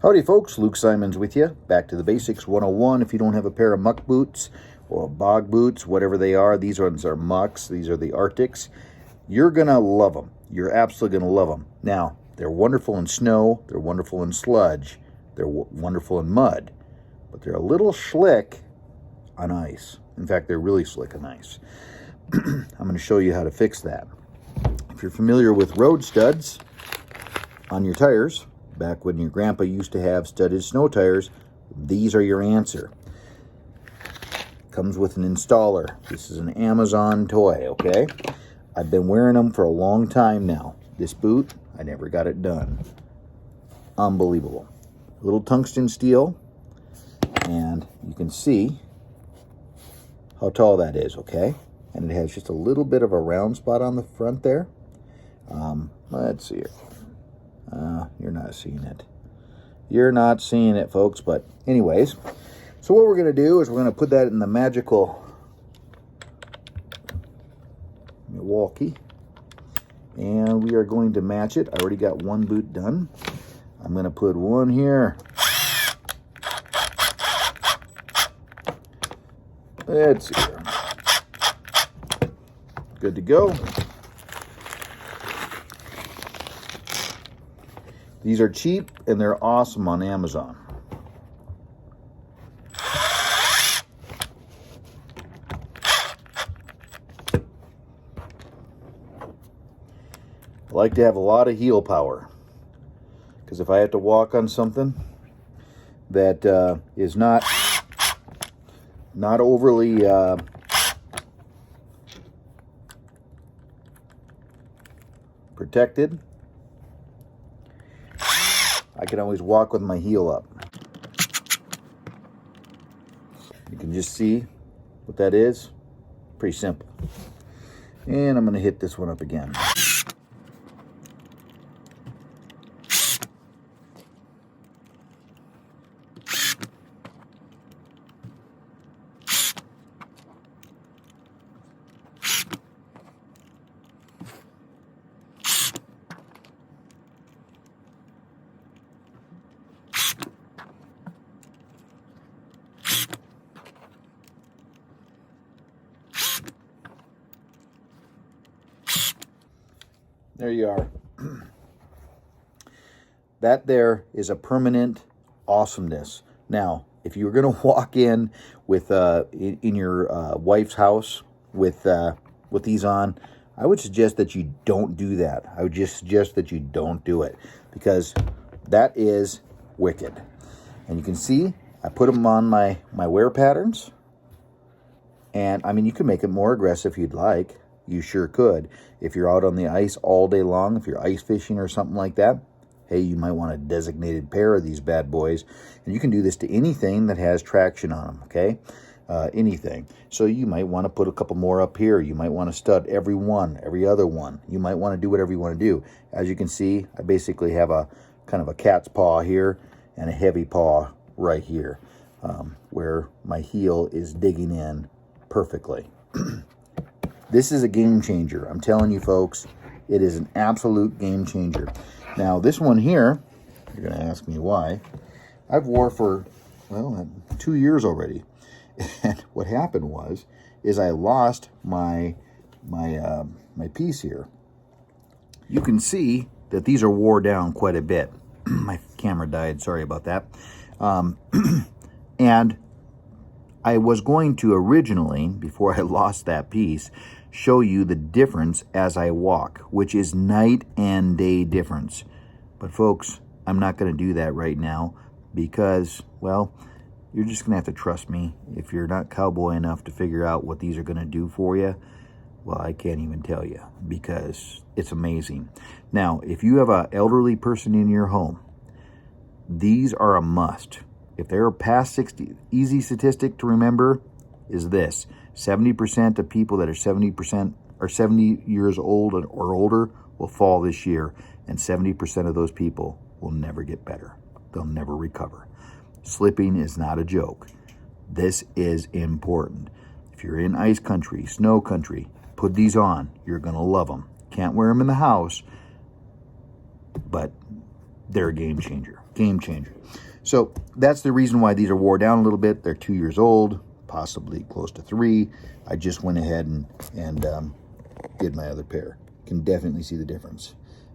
Howdy folks, Luke Simons with you. Back to the Basics 101. If you don't have a pair of muck boots or bog boots, whatever they are, these ones are mucks, these are the Arctics, you're going to love them. You're absolutely going to love them. Now, they're wonderful in snow, they're wonderful in sludge, they're wonderful in mud, but they're a little slick on ice. In fact, they're really slick on ice. I'm going to show you how to fix that. If you're familiar with road studs on your tires, back when your grandpa used to have studded snow tires, these are your answer. Comes with an installer. This is an Amazon toy, okay? I've been wearing them for a long time now. This boot, I never got it done. Unbelievable. A little tungsten steel, and you can see how tall that is, okay? And it has just a little bit of a round spot on the front there. Let's see it. You're not seeing it. You're not seeing it, folks. But anyways, so what we're going to do is we're going to put that in the magical Milwaukee. And we are going to match it. I already got one boot done. I'm going to put one here. Let's see here. Good to go. These are cheap and they're awesome on Amazon. I like to have a lot of heel power, because if I have to walk on something that is not overly protected, I can always walk with my heel up. You can just see what that is. Pretty simple. And I'm going to hit this one up again. There you are. That there is a permanent awesomeness. Now, if you were going to walk in with in your wife's house with these on, I would suggest that you don't do that. I would just suggest that you don't do it, because that is wicked. And you can see I put them on my wear patterns. And I mean, you can make it more aggressive if you'd like. You sure could. If you're out on the ice all day long, if you're ice fishing or something like that, hey, you might want a designated pair of these bad boys. And you can do this to anything that has traction on them, okay? Anything. So you might want to put a couple more up here. You might want to stud every other one. You might want to do whatever you want to do. As you can see, I basically have a kind of a cat's paw here and a heavy paw right here, where my heel is digging in perfectly. This is a game changer. I'm telling you, folks, it is an absolute game changer. Now, this one here, you're going to ask me why. I've wore for, well, 2 years already. And what happened is I lost my piece here. You can see that these are wore down quite a bit. My camera died. Sorry about that. And I was going to originally, before I lost that piece, show you the difference as I walk, which is night and day difference. But folks, I'm not going to do that right now because, well, you're just going to have to trust me. If you're not cowboy enough to figure out what these are going to do for you, well, I can't even tell you, because it's amazing. Now, if you have an elderly person in your home, these are a must. If they're past 60, easy statistic to remember is this: 70% of people that are 70 years old or older will fall this year, and 70% of those people will never get better. They'll never recover. Slipping is not a joke. This is important. If you're in ice country, snow country, put these on. You're going to love them. Can't wear them in the house, but they're a game changer. Game changer. So that's the reason why these are wore down a little bit. They're 2 years old, possibly close to 3. I just went ahead and did my other pair. Can definitely see the difference.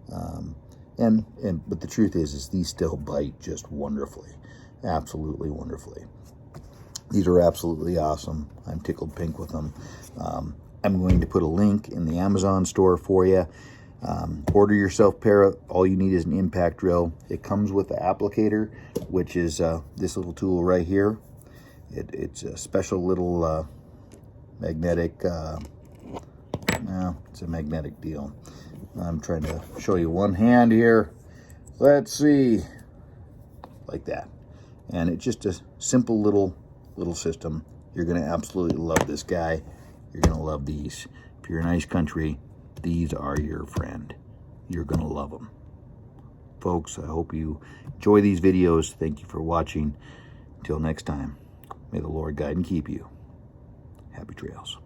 But the truth is these still bite just wonderfully, absolutely wonderfully. These are absolutely awesome. I'm tickled pink with them. I'm going to put a link in the Amazon store for you. Order yourself a pair. All you need is an impact drill. It comes with the applicator, which is this little tool right here. It's a special little magnetic, it's a magnetic deal. I'm trying to show you one hand here. Let's see, like that. And it's just a simple little system. You're going to absolutely love this guy. You're going to love these. If you're in ice country, these are your friend. You're going to love them. Folks, I hope you enjoy these videos. Thank you for watching. Until next time, may the Lord guide and keep you. Happy trails.